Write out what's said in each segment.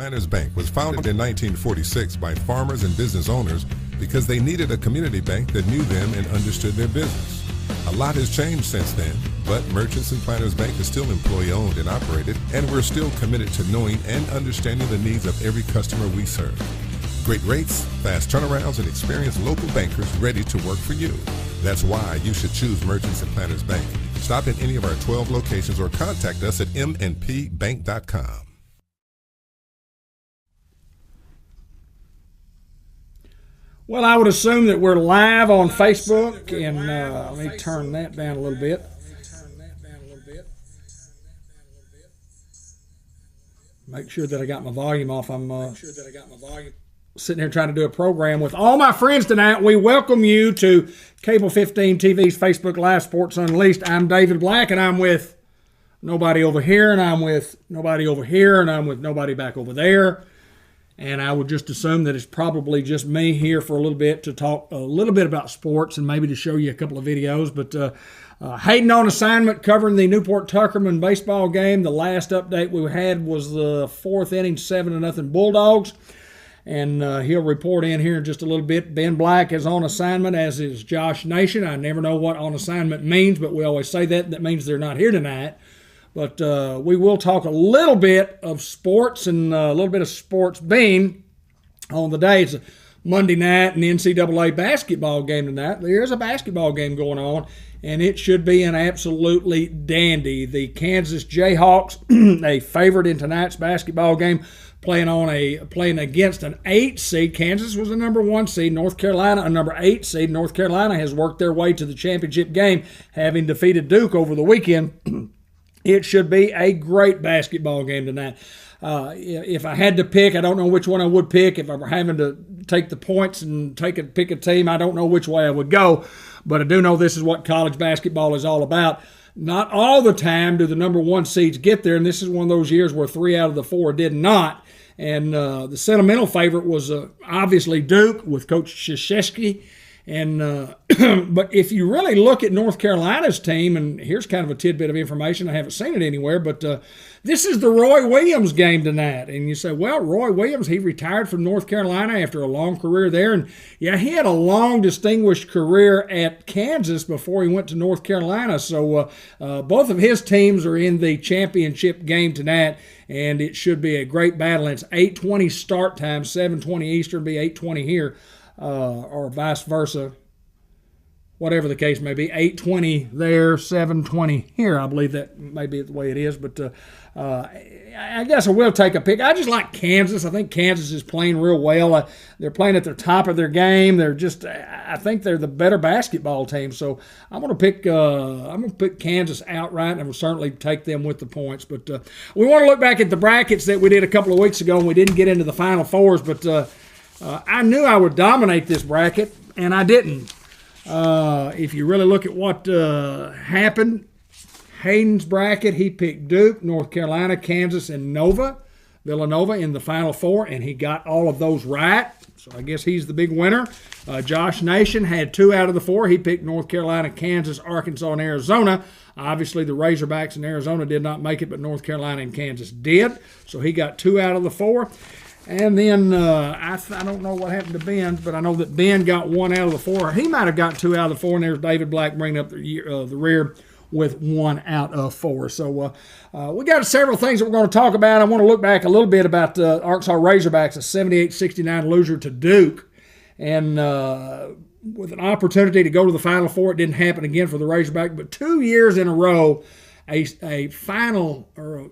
Planters Bank was founded in 1946 by farmers and business owners because they needed a community bank that knew them and understood their business. A lot has changed since then, but Merchants and Planters Bank is still employee-owned and operated, and we're still committed to knowing and understanding the needs of every customer we serve. Great rates, fast turnarounds, and experienced local bankers ready to work for you. That's why you should choose Merchants and Planters Bank. Stop in any of our 12 locations or contact us at mnpbank.com. Well, I would assume that we're live on Facebook, and let me turn that down a little bit. Make sure that I got my volume off. I'm sitting here trying to do a program with all my friends tonight. We welcome you to Cable 15 TV's Facebook Live Sports Unleashed. I'm David Black, and I'm with nobody over here, and I'm with nobody over here, and I'm with nobody back over there. And I would just assume that it's probably just me here for a little bit to talk a little bit about sports and maybe to show you a couple of videos. But Hayden on assignment covering the Newport Tuckerman baseball game. The last update we had was the fourth inning, 7-0 Bulldogs. And he'll report in here in just a little bit. Ben Black is on assignment, as is Josh Nation. I never know what on assignment means, but we always say that. That means they're not here tonight. But we will talk a little bit of sports and a little bit of sports being on the day. It's a Monday night and NCAA basketball game tonight. There is a basketball game going on, and it should be an absolutely dandy. The Kansas Jayhawks, a favorite in tonight's basketball game, playing against an 8 seed. Kansas was a number 1 seed. North Carolina, a number 8 seed. North Carolina has worked their way to the championship game, having defeated Duke over the weekend. It should be a great basketball game tonight. If I had to pick, I don't know which one I would pick. If I were having to take the points and pick a team, I don't know which way I would go. But I do know this is what college basketball is all about. Not all the time do the number 1 seeds get there, and this is one of those years where 3 out of the 4 did not. And the sentimental favorite was obviously Duke with Coach Krzyzewski. And but if you really look at North Carolina's team, and here's kind of a tidbit of information, I haven't seen it anywhere, but this is the Roy Williams game tonight. And you say, well, Roy Williams, he retired from North Carolina after a long career there. And yeah, he had a long, distinguished career at Kansas before he went to North Carolina. So both of his teams are in the championship game tonight, and it should be a great battle. And it's 8:20 start time, 7:20 Eastern, be 8:20 here. Or vice versa, whatever the case may be. 8:20 there, 7:20 here. I believe that may be the way it is. But I guess I will take a pick. I just like Kansas. I think Kansas is playing real well. They're playing at the top of their game. I think they're the better basketball team. So I'm going to pick Kansas outright, and I will certainly take them with the points. But we want to look back at the brackets that we did a couple of weeks ago, and we didn't get into the Final Fours, but I knew I would dominate this bracket, and I didn't. If you really look at what happened, Hayden's bracket, he picked Duke, North Carolina, Kansas, and Villanova in the Final Four, and he got all of those right. So I guess he's the big winner. Josh Nation had 2 out of the 4. He picked North Carolina, Kansas, Arkansas, and Arizona. Obviously, the Razorbacks in Arizona did not make it, but North Carolina and Kansas did. So he got 2 out of the 4. And then I don't know what happened to Ben, but I know that Ben got 1 out of the 4. He might have got 2 out of the 4, and there's David Black bringing up the rear with 1 out of 4. So we got several things that we're going to talk about. I want to look back a little bit about the Arkansas Razorbacks, a 78-69 loser to Duke. And with an opportunity to go to the Final Four, it didn't happen again for the Razorbacks. But 2 years in a row, a final or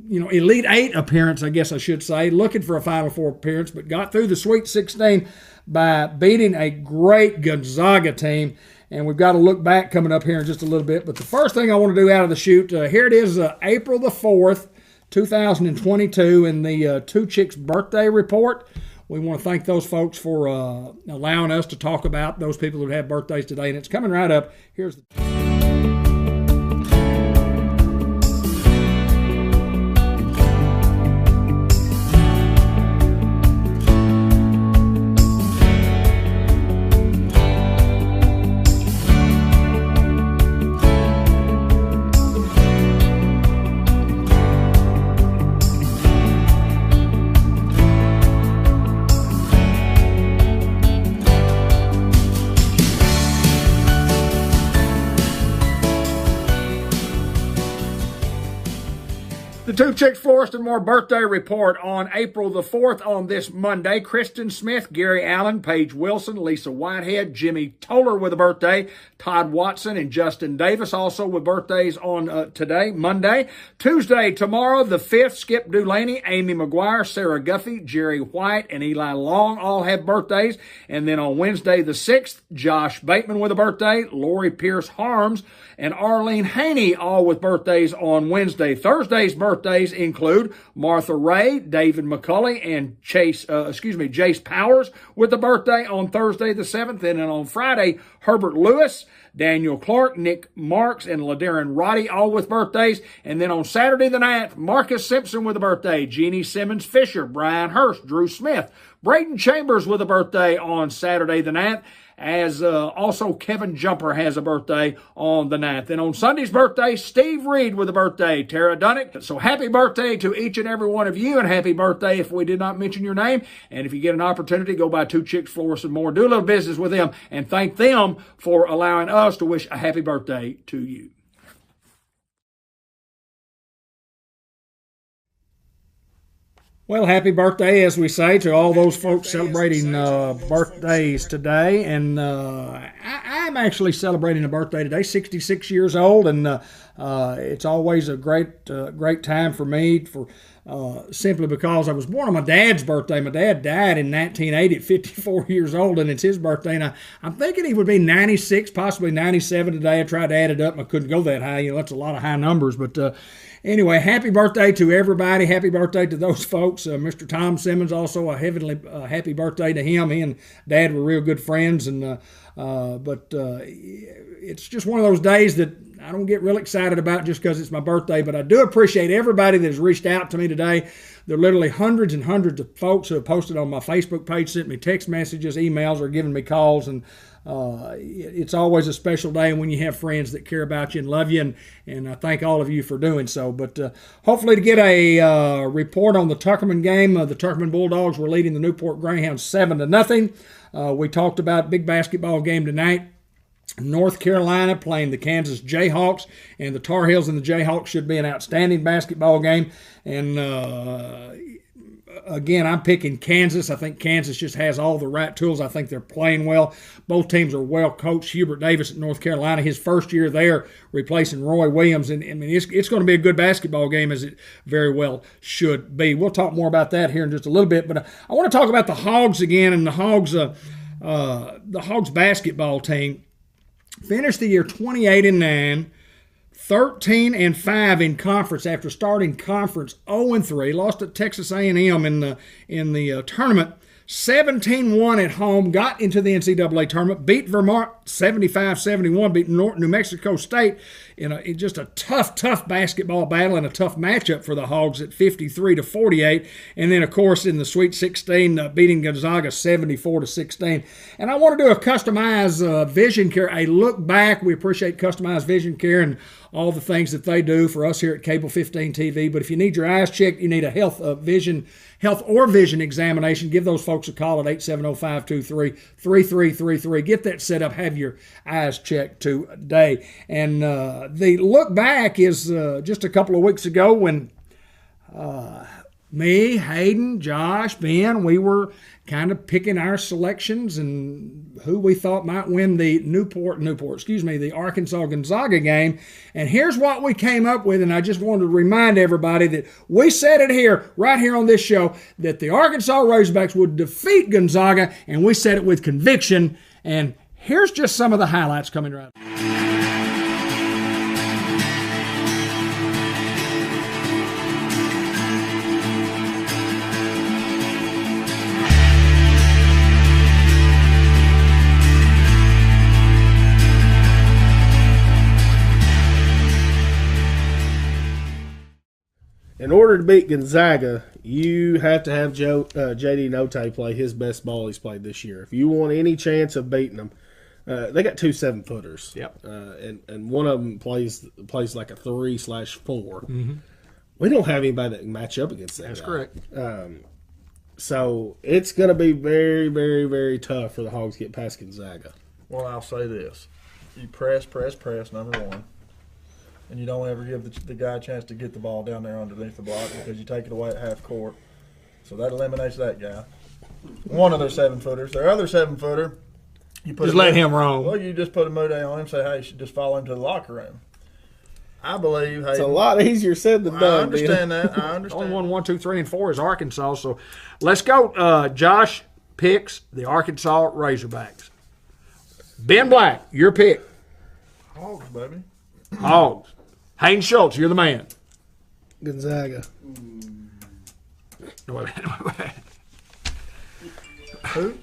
Elite 8 appearance, I guess I should say, looking for a Final Four appearance, but got through the Sweet 16 by beating a great Gonzaga team. And we've got to look back coming up here in just a little bit. But the first thing I want to do out of the chute, here it is, April the 4th, 2022, in the Two Chicks Birthday Report. We want to thank those folks for allowing us to talk about those people who have birthdays today. And it's coming right up. Here's the... Two Chicks Florist and More birthday report on April the 4th on this Monday. Kristen Smith, Gary Allen, Paige Wilson, Lisa Whitehead, Jimmy Toller with a birthday, Todd Watson and Justin Davis also with birthdays on today, Monday. Tuesday, tomorrow, the 5th, Skip Dulaney, Amy McGuire, Sarah Guffey, Jerry White, and Eli Long all have birthdays. And then on Wednesday, the 6th, Josh Bateman with a birthday, Lori Pierce Harms, and Arlene Haney all with birthdays on Wednesday. Thursday's birthdays include Martha Ray, David McCulley, and Jace Powers with a birthday on Thursday the 7th. And then on Friday, Herbert Lewis, Daniel Clark, Nick Marks, and LaDarren Roddy all with birthdays. And then on Saturday the 9th, Marcus Simpson with a birthday, Jeannie Simmons Fisher, Brian Hurst, Drew Smith, Braden Chambers with a birthday on Saturday the 9th. As also Kevin Jumper has a birthday on the 9th. And on Sunday's birthday, Steve Reed with a birthday, Tara Dunnick. So happy birthday to each and every one of you, and happy birthday if we did not mention your name. And if you get an opportunity, go by Two Chicks Florist and More. Do a little business with them and thank them for allowing us to wish a happy birthday to you. Well, happy birthday, as we say, to all those folks celebrating birthdays today. And I'm actually celebrating a birthday today, 66 years old, and it's always a great time for me simply because I was born on my dad's birthday. My dad died in 1980 at 54 years old, and it's his birthday. And I'm thinking he would be 96, possibly 97 today. I tried to add it up, and I couldn't go that high. That's a lot of high numbers, but anyway, happy birthday to everybody. Happy birthday to those folks. Mr. Tom Simmons, also a heavenly happy birthday to him. He and Dad were real good friends, and but it's just one of those days that I don't get real excited about just because it's my birthday, but I do appreciate everybody that has reached out to me today. There are literally hundreds and hundreds of folks who have posted on my Facebook page, sent me text messages, emails, or given me calls, and it's always a special day when you have friends that care about you and love you, and I thank all of you for doing so. But hopefully to get a report on the Tuckerman game, the Tuckerman Bulldogs were leading the Newport Greyhounds 7-0. We talked about big basketball game tonight. North Carolina playing the Kansas Jayhawks, and the Tar Heels and the Jayhawks should be an outstanding basketball game. And again, I'm picking Kansas. I think Kansas just has all the right tools. I think they're playing well. Both teams are well coached. Hubert Davis at North Carolina, his first year there, replacing Roy Williams. And I mean, it's going to be a good basketball game, as it very well should be. We'll talk more about that here in just a little bit. But I want to talk about the Hogs again, and the Hogs basketball team finished the year 28-9, 13-5 in conference after starting conference 0-3. Lost at Texas A&M in the tournament. 17-1 at home. Got into the NCAA tournament. Beat Vermont 75-71. Beat New Mexico State in just a tough basketball battle and a tough matchup for the Hogs at 53-48. And then, of course, in the Sweet 16, beating Gonzaga 74-16. And I want to do a customized vision care, a look back. We appreciate customized vision care and all the things that they do for us here at Cable 15 TV. But if you need your eyes checked, you need a health or vision examination, give those folks a call at 870-523-3333. Get that set up. Have your eyes checked today. And the look back is just a couple of weeks ago when me, Hayden, Josh, Ben, we were kind of picking our selections and who we thought might win the the Arkansas-Gonzaga game. And here's what we came up with, and I just wanted to remind everybody that we said it here, right here on this show, that the Arkansas Razorbacks would defeat Gonzaga, and we said it with conviction. And here's just some of the highlights coming right now. In order to beat Gonzaga, you have to have J.D. Notae play his best ball he's played this year. If you want any chance of beating them, they got two 7-footers. Yep. And one of them plays like a 3/4. Mm-hmm. We don't have anybody that can match up against that. That's guy. correct. So it's going to be very, very, very tough for the Hogs to get past Gonzaga. Well, I'll say this. You press, number one. and you don't ever give the guy a chance to get the ball down there underneath the block because you take it away at half court. So that eliminates that guy. One of their 7-footers. Their other 7-footer, you put Just let him roam. Well, you just put a mood on him, say, hey, you should just follow him to the locker room. I believe. It's a lot easier said than done. I understand that. I understand. Only 1, 2, 3, and 4 is Arkansas. So let's go. Josh picks the Arkansas Razorbacks. Ben Black, your pick. Hogs, baby. Hogs. Hayden Schultz, you're the man. Gonzaga. No, wait a minute. Who?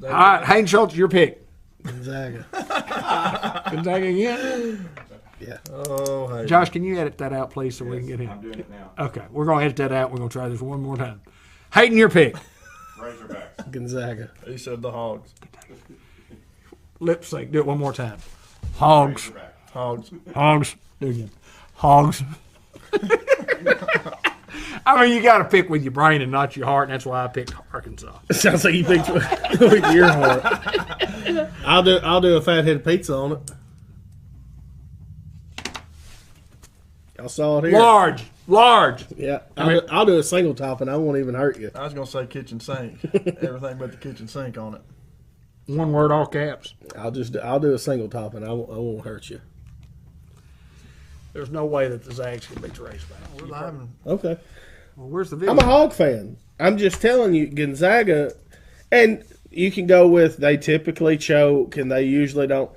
All right, Hayden Schultz, your pick. Gonzaga. Gonzaga again? Yeah. Oh, hey. Josh, can you edit that out, please, so we can get him? I'm doing it now. Okay, we're going to edit that out. We're going to try this one more time. Hayden, your pick. Razorbacks. Gonzaga. He said the Hogs. Lip sync. Do it one more time. Hogs. Razorbacks. Hogs. Hogs. Do it again. Hogs. I mean, you got to pick with your brain and not your heart, and that's why I picked Arkansas. Sounds like you picked with your heart. I'll do a fathead pizza on it. Y'all saw it here. Large. Yeah, I'll do a single top and I won't even hurt you. I was going to say kitchen sink. Everything but the kitchen sink on it. One word, all caps. I'll do a single top and I won't hurt you. There's no way that the Zags can beat the Razorbacks. We're live. Okay. Well, where's the video? I'm a Hog fan. I'm just telling you, Gonzaga, and you can go with they typically choke and they usually don't.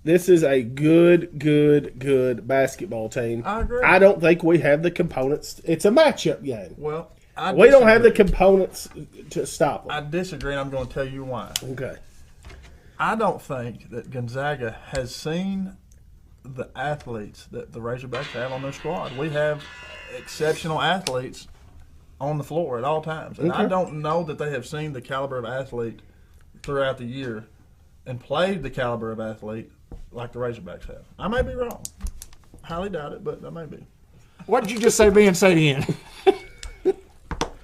This is a good basketball team. I agree. I don't think we have the components. It's a matchup game. Well, We don't have the components to stop them. I disagree, and I'm going to tell you why. Okay. I don't think that Gonzaga has seen the athletes that the Razorbacks have on their squad. We have exceptional athletes on the floor at all times. And I Okay. don't know that they have seen the caliber of athlete throughout the year and played the caliber of athlete like the Razorbacks have. I may be wrong. Highly doubt it, but I may be. What did you just say, Ben? Say it again.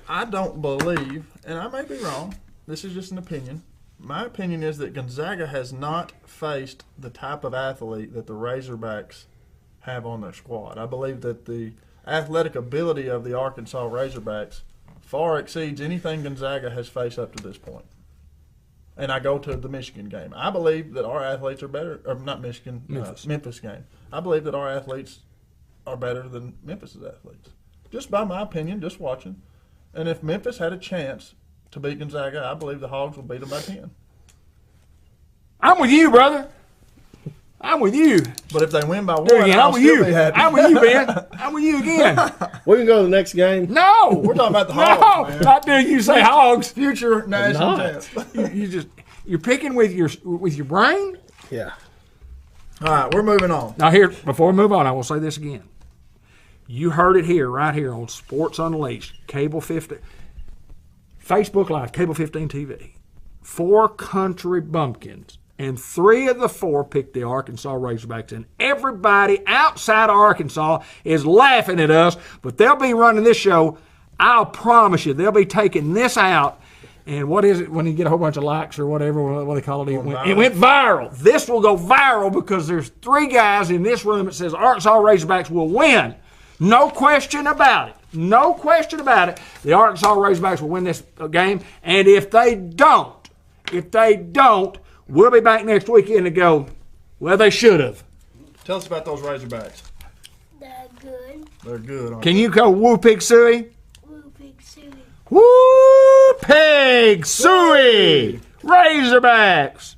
I don't believe, and I may be wrong, this is just an opinion. My opinion is that Gonzaga has not faced the type of athlete that the Razorbacks have on their squad. I believe that the athletic ability of the Arkansas Razorbacks far exceeds anything Gonzaga has faced up to this point. And I go to the Michigan game. I believe that our athletes are better, or not Michigan, Memphis game. I believe that our athletes are better than Memphis's athletes. Just by my opinion, just watching. And if Memphis had a chance to beat Gonzaga, I believe the Hogs will beat them by 10. I'm with you, brother. I'm with you. But if they win by Do it 1, again. I'll I'm with still you. be happy. I'm with you, Ben. I'm with you again. We can go to the next game. No. We're talking about the No. Hogs, man. Not till you say Hogs. Future national not. champs. You're picking with your brain. Yeah. All right, we're moving on. Now here, before we move on, I will say this again. You heard it here, right here on Sports Unleashed, Cable 15, Facebook Live, Cable 15 TV. 4 country bumpkins, and 3 of the 4 picked the Arkansas Razorbacks, and everybody outside of Arkansas is laughing at us, but they'll be running this show. I'll promise you, they'll be taking this out. And what is it when you get a whole bunch of likes or whatever, what do they call it? It went viral. This will go viral because there's 3 guys in this room that says Arkansas Razorbacks will win. No question about it. No question about it. The Arkansas Razorbacks will win this game. And if they don't, we'll be back next weekend to go, well, they should have. Tell us about those Razorbacks. They're good. They're good, aren't Can you go woo pig suey? Woo pig suey. Woo pig suey! Razorbacks!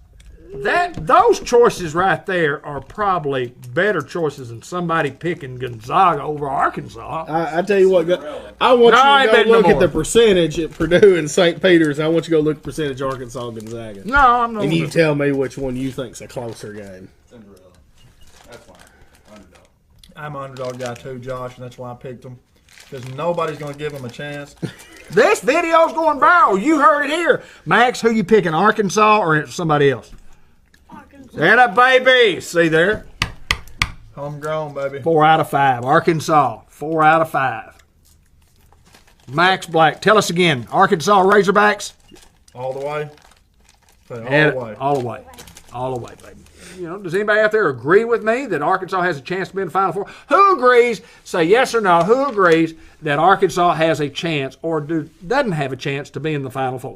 Those choices right there are probably better choices than somebody picking Gonzaga over Arkansas. I tell you what, I want No, you to go look at the percentage at Purdue and St. Peter's. I want you to go look at the percentage Arkansas Gonzaga. No, I'm not. And you tell me which one you think's a closer game. Cinderella. That's fine. Underdog. I'm an underdog guy too, Josh, and that's why I picked them. Because nobody's going to give them a chance. This video's going viral. You heard it here. Max, who you picking, Arkansas or somebody else? Arkansas. There that baby. See there? Homegrown, baby. 4 out of 5. Arkansas, 4 out of 5. Max Black, tell us again. Arkansas Razorbacks? All the way. Say all And the way. all the way. All the way, baby. does anybody out there agree with me that Arkansas has a chance to be in the Final Four? Who agrees? Say yes or no. Who agrees that Arkansas has a chance or doesn't have a chance to be in the Final Four?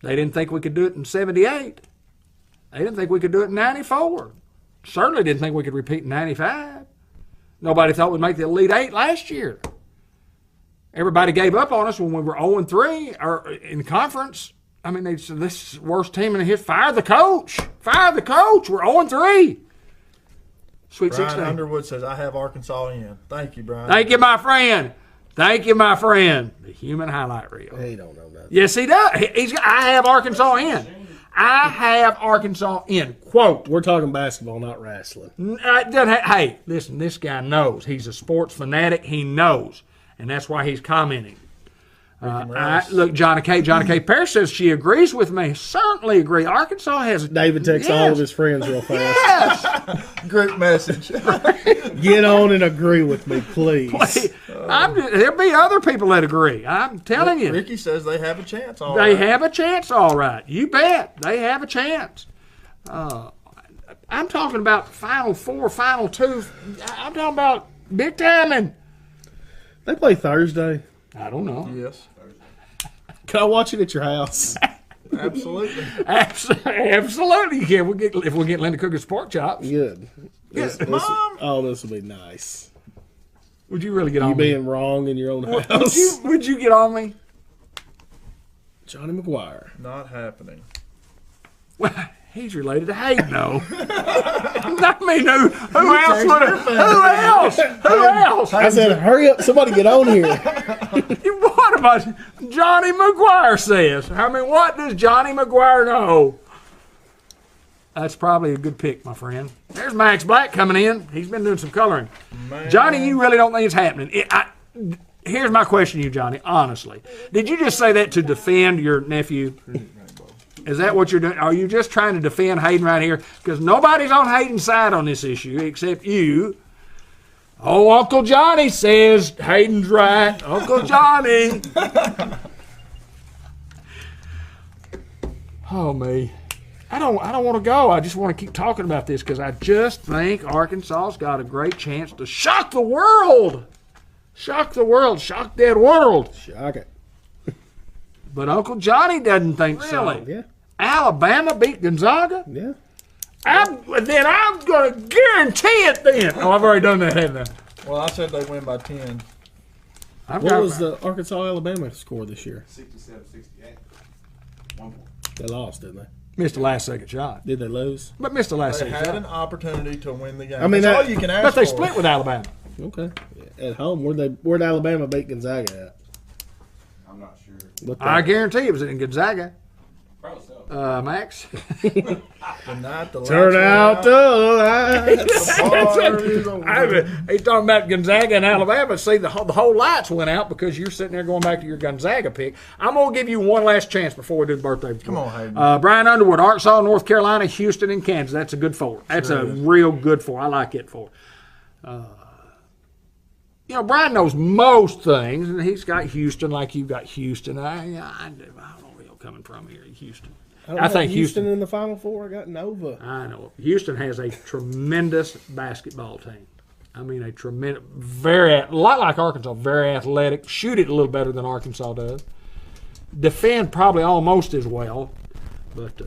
They didn't think we could do it in 78. They didn't think we could do it in 94. Certainly didn't think we could repeat in 95. Nobody thought we'd make the Elite Eight last year. Everybody gave up on us when we were 0-3 or in conference. I mean, they said, this is the worst team in the history. Fire the coach. Fire the coach. We're 0-3. Sweet Brian 16. Underwood says, I have Arkansas in. Thank you, Brian. Thank you, my friend. Thank you, my friend. The human highlight reel. He don't know nothing. Yes, he does. I have Arkansas in. I have Arkansas in. Quote. We're talking basketball, not wrestling. Hey, listen, this guy knows. He's a sports fanatic. He knows. And that's why he's commenting. Look, Johnny K. Parrish says she agrees with me. Certainly agree. Arkansas has. David texts all of his friends real fast. Yes. Group message. Get on and agree with me, please. There'll be other people that agree. I'm telling you. Ricky says they have a chance. They have a chance, all right. You bet. They have a chance. I'm talking about Final Four, Final Two. I'm talking about big timing. They play Thursday. I don't know. Yes. Can I watch it at your house? Absolutely. Absolutely. Yeah, if we get Linda Cooker's pork chops. Good. Mom. This will be nice. Would you really get on You me? being wrong in your own house. Would you get on me? Johnny McGuire. Not happening. Well, he's related to Hayden, no. I mean, who else would have? Who else? Who else? I said, hurry up. Somebody get on here. What about Johnny McGuire says? I mean, what does Johnny McGuire know? That's probably a good pick, my friend. There's Max Black coming in. He's been doing some coloring. Man. Johnny, you really don't think it's happening. Here's my question to you, Johnny, honestly. Did you just say that to defend your nephew? Is that what you're doing? Are you just trying to defend Hayden right here? Because nobody's on Hayden's side on this issue except you. Oh, Uncle Johnny says Hayden's right. Uncle Johnny. Oh, me. I don't want to go. I just want to keep talking about this because I just think Arkansas's got a great chance to shock the world. Shock the world. Shock that world. Shock it. But Uncle Johnny doesn't think so. Yeah. Alabama beat Gonzaga? Yeah. I'm going to guarantee it then. Oh, I've already done that, haven't I? Well, I said they win by 10. What was the Arkansas-Alabama score this year? 67-68. 1 point. They lost, didn't they? Missed the last second shot. Did they lose? But missed the last They second had shot. an opportunity to win the game. I mean, that's all you can ask But they for. split with Alabama. Okay. At home, where'd Alabama beat Gonzaga at? I'm not sure. I guarantee it was in Gonzaga. Probably so. Max? The night the Turn out lights the lights. He's talking about Gonzaga and Alabama. See, the whole lights went out because you're sitting there going back to your Gonzaga pick. I'm going to give you one last chance before we do the birthday. Come on, Hayden. Brian Underwood, Arkansas, North Carolina, Houston, and Kansas. That's a good four. That's a real good four. I like it four. Brian knows most things, and he's got Houston like you've got Houston. I don't know where you're coming from here in Houston. I think Houston in the Final Four. I got Nova. I know. Houston has a tremendous basketball team. I mean, a tremendous, a lot like Arkansas, very athletic. Shoot it a little better than Arkansas does. Defend probably almost as well, but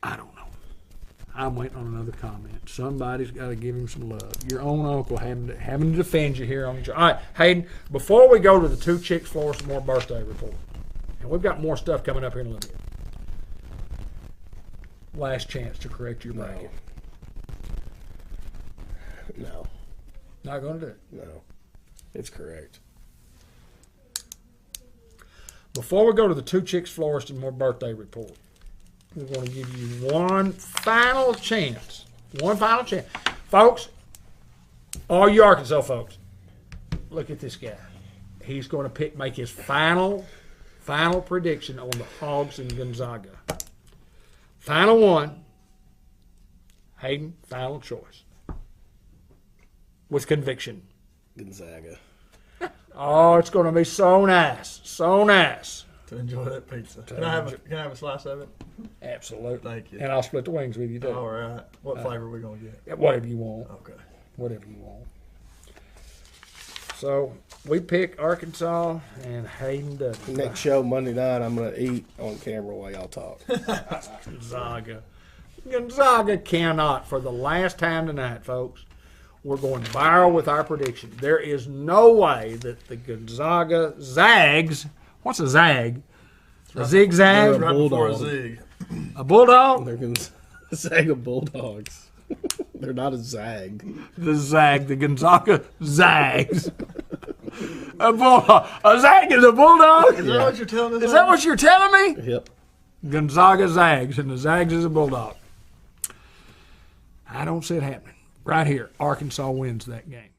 I don't know. I'm waiting on another comment. Somebody's got to give him some love. Your own uncle having to defend you here on the show. All right, Hayden, before we go to the two chicks floor, some more birthday report. And we've got more stuff coming up here in a little bit. Last chance to correct your bracket. No. Not going to do it. No. It's correct. Before we go to the two chicks florist and more birthday report, we're going to give you one final chance. One final chance. Folks, all you Arkansas folks, look at this guy. He's going to make his final prediction on the Hogs and Gonzaga. Final one. Hayden, final choice. With conviction. Gonzaga. Oh, it's going to be so nice. So nice. to enjoy that pizza. Can I have a slice of it? Absolutely. Thank you. And I'll split the wings with you, too. All right. What flavor are we going to get? Whatever you want. Okay. Whatever you want. So, we pick Arkansas and Hayden Dudley. Next show Monday night, I'm gonna eat on camera while y'all talk. Gonzaga. Gonzaga cannot, for the last time tonight, folks. We're going viral with our prediction. There is no way that the Gonzaga Zags. What's a zag? A zigzag? They're Right before a bulldog. zig. A bulldog? They're Gonzaga Bulldogs. They're not a zag. The zag. The Gonzaga Zags. A zag is a bulldog? Is that what you're telling us? Is that what you're telling me? Yep. Gonzaga Zags, and the Zags is a bulldog. I don't see it happening. Right here, Arkansas wins that game.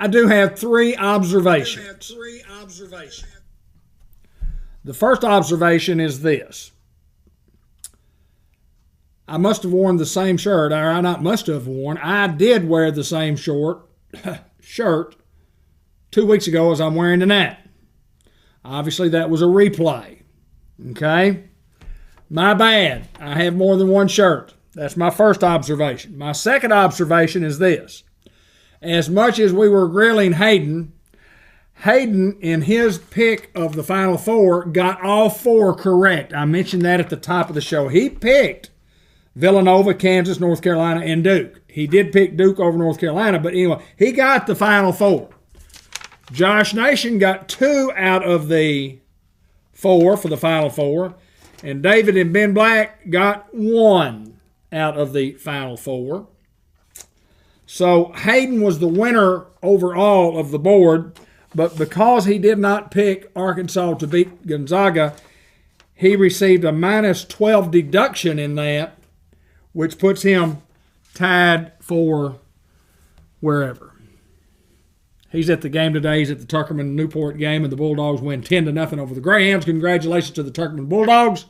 I do have three observations. The first observation is this. I must have worn the same shirt, or I not must have worn. I did wear the same shirt 2 weeks ago as I'm wearing tonight. Obviously, that was a replay. Okay? My bad. I have more than one shirt. That's my first observation. My second observation is this. As much as we were grilling Hayden, in his pick of the Final Four, got all four correct. I mentioned that at the top of the show. He picked Villanova, Kansas, North Carolina, and Duke. He did pick Duke over North Carolina, but anyway, he got the Final Four. Josh Nation got 2 out of the 4 for the Final Four, and David and Ben Black got 1 out of the Final Four. So Hayden was the winner overall of the board, but because he did not pick Arkansas to beat Gonzaga, he received a minus 12 deduction in that, which puts him tied for wherever. He's at the game today. He's at the Tuckerman-Newport game, and the Bulldogs win 10-0 over the Greyhounds. Congratulations to the Tuckerman Bulldogs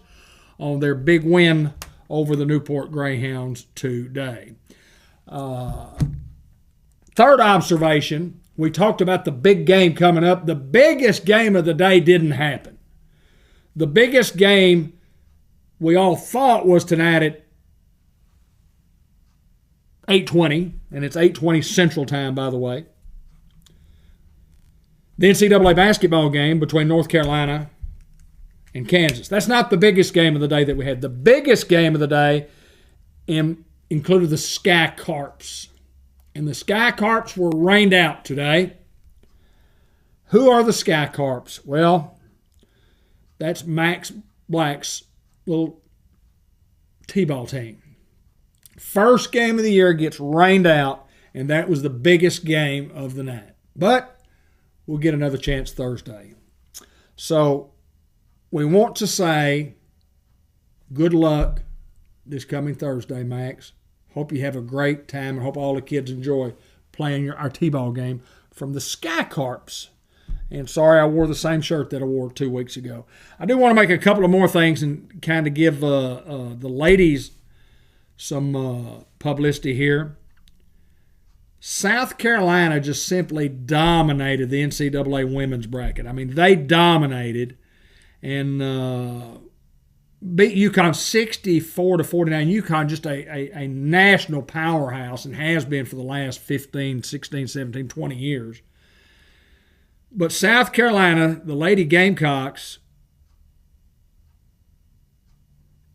on their big win over the Newport Greyhounds today. Third observation, we talked about the big game coming up. The biggest game of the day didn't happen. The biggest game we all thought was tonight at 8:20, and it's 8:20 Central Time, by the way. The NCAA basketball game between North Carolina and Kansas. That's not the biggest game of the day that we had. The biggest game of the day included the Sky Carps. And the Sky Carps were rained out today. Who are the Sky Carps? Well, that's Max Black's little T-ball team. First game of the year gets rained out, and that was the biggest game of the night. But we'll get another chance Thursday. So we want to say good luck this coming Thursday, Max. Hope you have a great time, and hope all the kids enjoy playing our T-ball game from the Sky Carps. And sorry I wore the same shirt that I wore 2 weeks ago. I do want to make a couple of more things and kind of give the ladies some publicity here. South Carolina just simply dominated the NCAA women's bracket. I mean, they dominated and beat UConn 64-49. UConn just a national powerhouse and has been for the last 15, 16, 17, 20 years. But South Carolina, the Lady Gamecocks,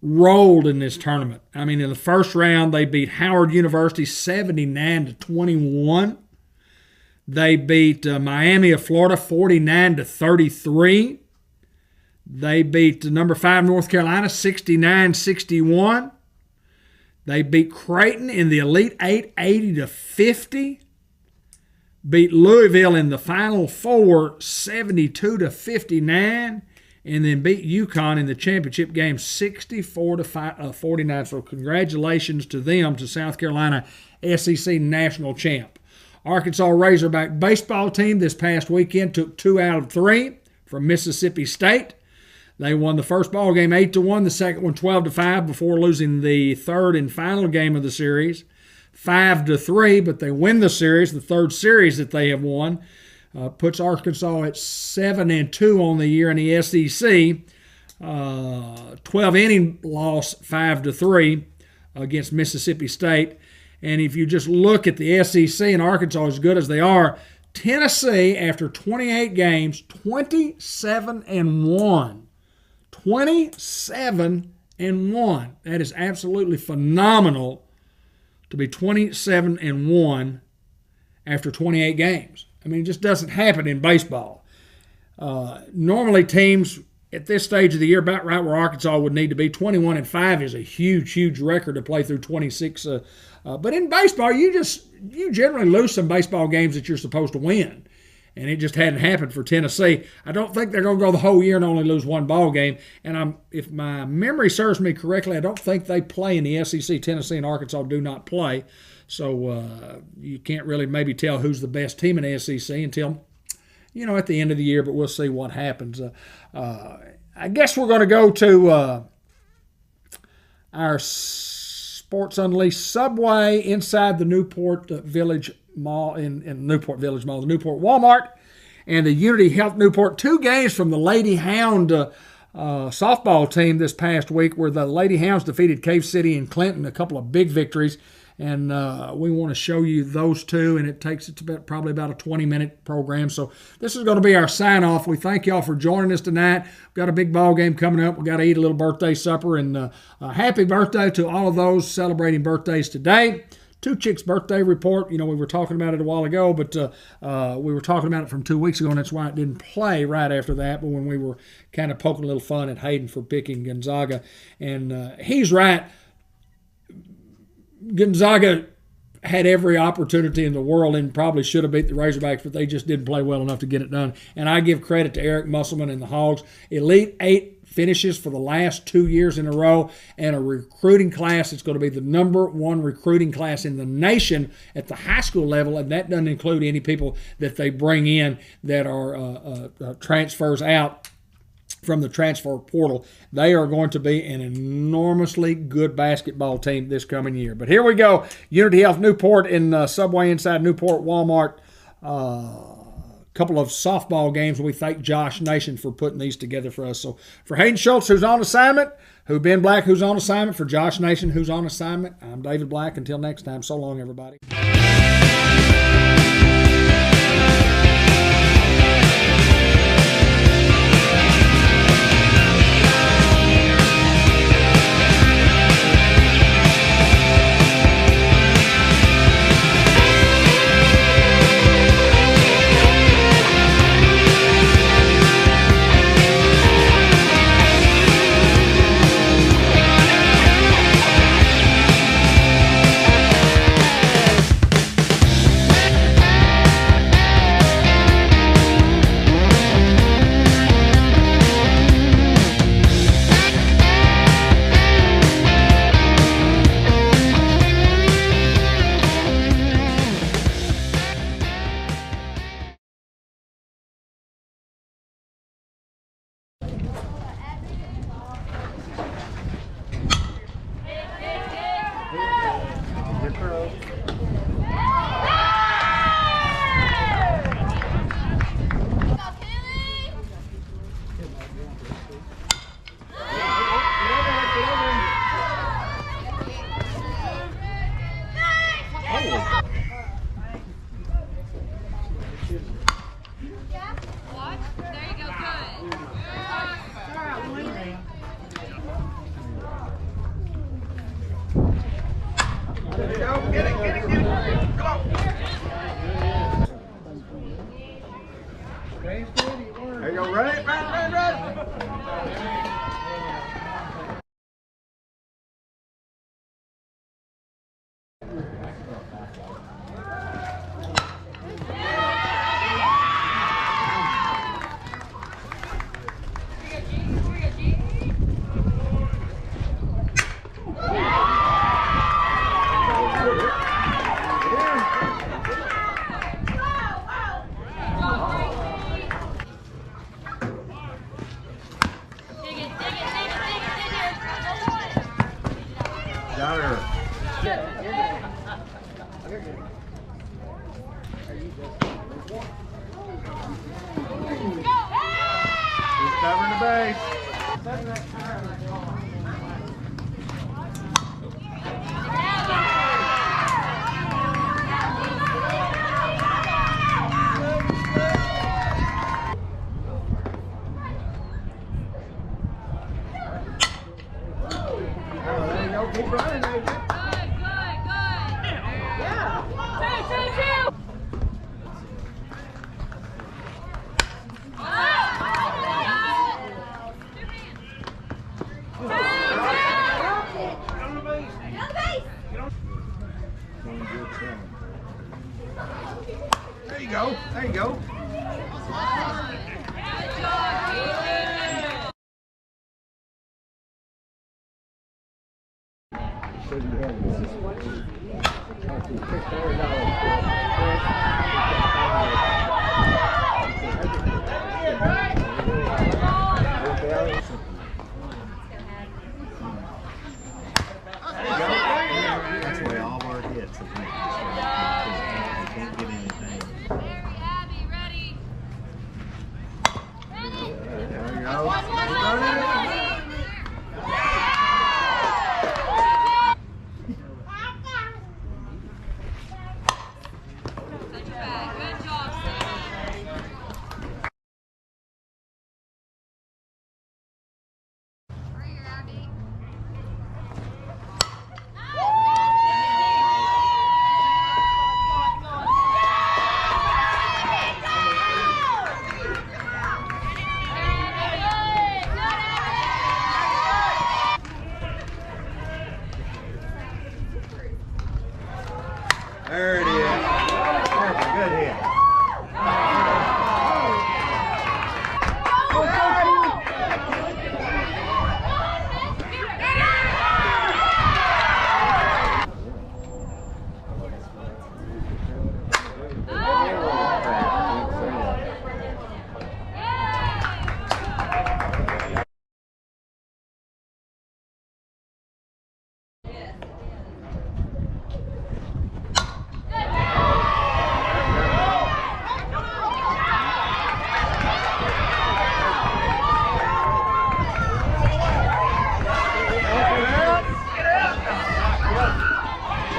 rolled in this tournament. I mean, in the first round, they beat Howard University 79-21. They beat Miami of Florida 49-33. They beat number 5 North Carolina 69-61. They beat Creighton in the Elite Eight 80-50. Beat Louisville in the Final Four 72-59. and then beat UConn in the championship game 64-49. So congratulations to them, to South Carolina SEC national champ. Arkansas Razorback baseball team this past weekend took 2 out of 3 from Mississippi State. They won the first ball game 8-1, the second one 12-5 before losing the third and final game of the series 5-3, but they win the series, the third series that they have won. Puts Arkansas at 7-2 on the year in the SEC. 12-inning loss 5-3 against Mississippi State. And if you just look at the SEC and Arkansas as good as they are, Tennessee, after 28 games, 27-1. 27-1. That is absolutely phenomenal to be 27-1 after 28 games. I mean, it just doesn't happen in baseball. Normally, teams at this stage of the year, about right where Arkansas would need to be, 21-5 is a huge, huge record to play through 26. But in baseball, you generally lose some baseball games that you're supposed to win. And it just hadn't happened for Tennessee. I don't think they're going to go the whole year and only lose one ball game. And if my memory serves me correctly, I don't think they play in the SEC. Tennessee and Arkansas do not play. So you can't really maybe tell who's the best team in the SEC until, at the end of the year. But we'll see what happens. I guess we're going to go to our Sports Unleashed Subway inside the Newport Village Mall, in Newport Village Mall, the Newport Walmart, and the Unity Health Newport. 2 games from the Lady Hound softball team this past week, where the Lady Hounds defeated Cave City and Clinton, a couple of big victories. And we want to show you those 2, and it's probably about a 20-minute program. So this is going to be our sign-off. We thank y'all for joining us tonight. We've got a big ball game coming up. We've got to eat a little birthday supper, and happy birthday to all of those celebrating birthdays today. 2 Chicks birthday report. We were talking about it a while ago, but we were talking about it from 2 weeks ago, and that's why it didn't play right after that. But when we were kind of poking a little fun at Hayden for picking Gonzaga, and he's right. Gonzaga had every opportunity in the world and probably should have beat the Razorbacks, but they just didn't play well enough to get it done. And I give credit to Eric Musselman and the Hogs. Elite 8 finishes for the last 2 years in a row, and a recruiting class that's going to be the #1 recruiting class in the nation at the high school level, and that doesn't include any people that they bring in that are transfers out from the transfer portal. They are going to be an enormously good basketball team this coming year. But here we go. Unity Health Newport in Subway inside Newport Walmart. Couple of softball games. We thank Josh Nation for putting these together for us. So for Hayden Schultz, who's on assignment, Ben Black, who's on assignment, for Josh Nation, who's on assignment, I'm David Black. Until next time, so long, everybody. Got her. He's covering the base. There you go. Keep running, AJ. There you go. There you go. That's the way all our hits have been. We can't get anything. There you go. Keep running. There it is. Perfect. Good hit.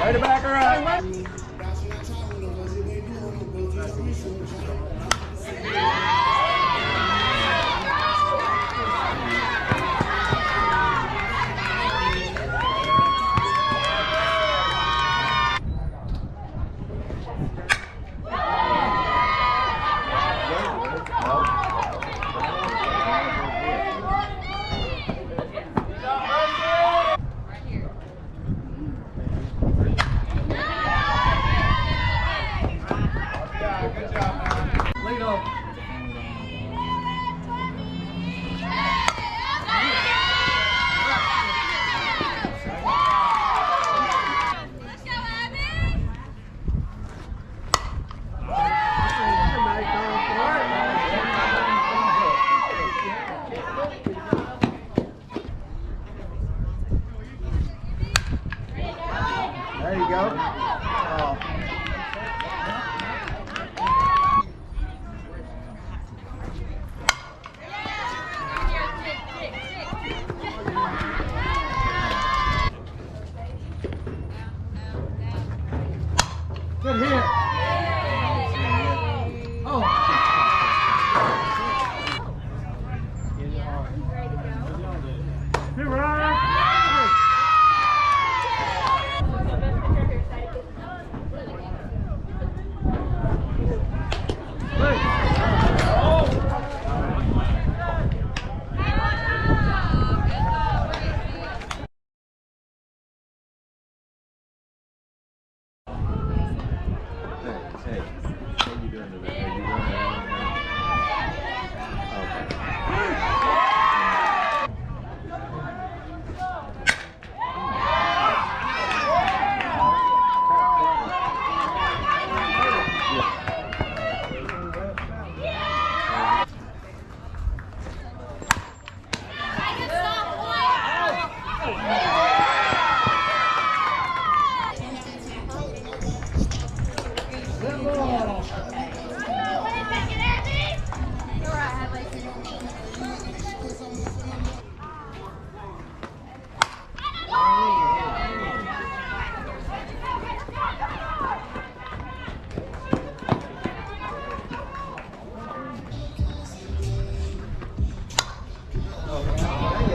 Way to back her up.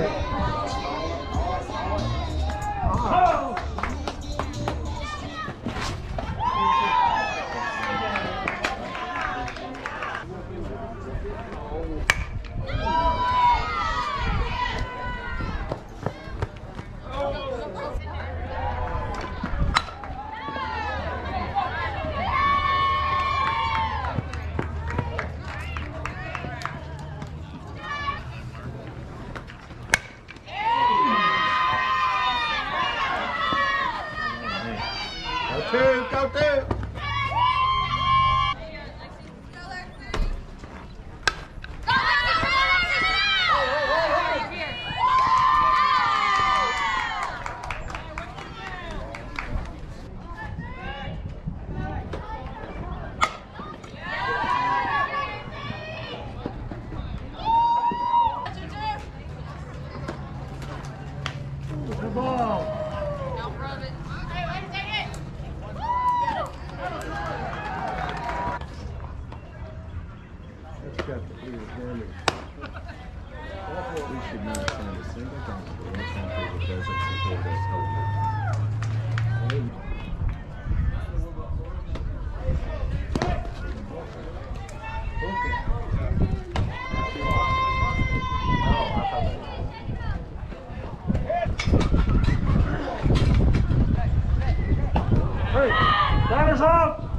Go two. We should not send a single donkey to one country that doesn't support us wholly. Runners off.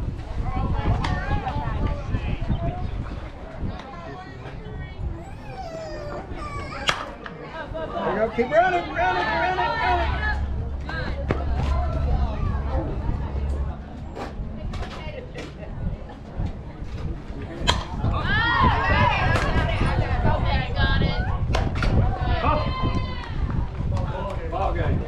There you go. Keep running, running. Ball game.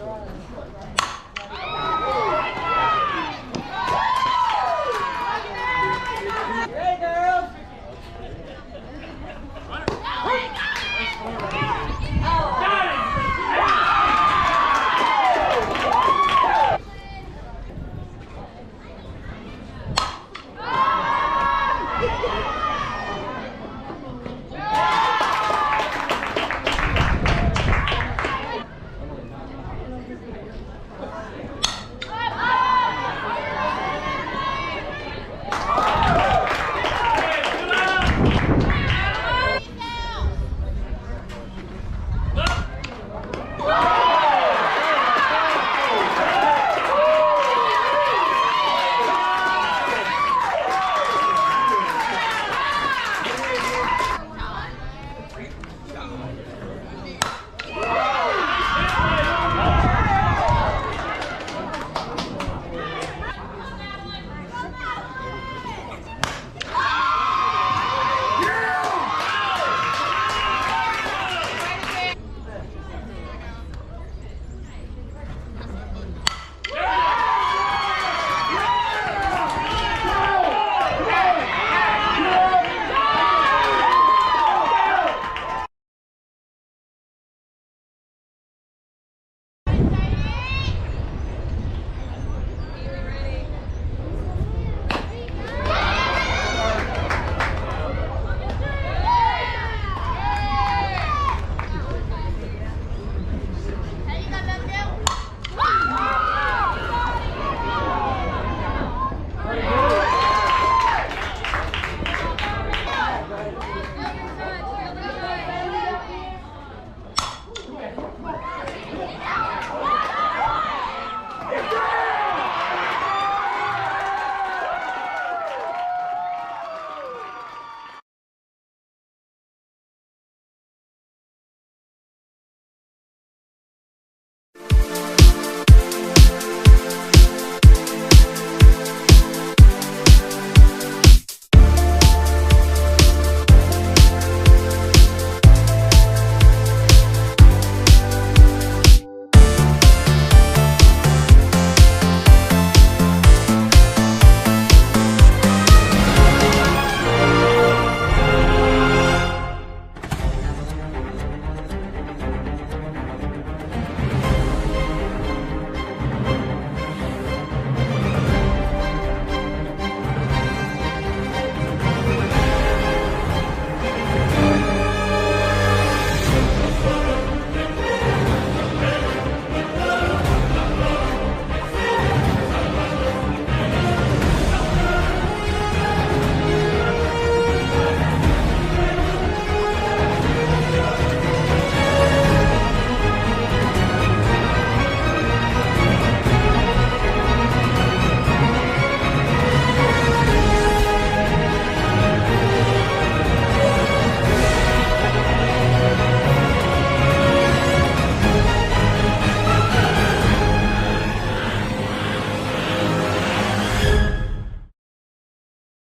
Absolutely.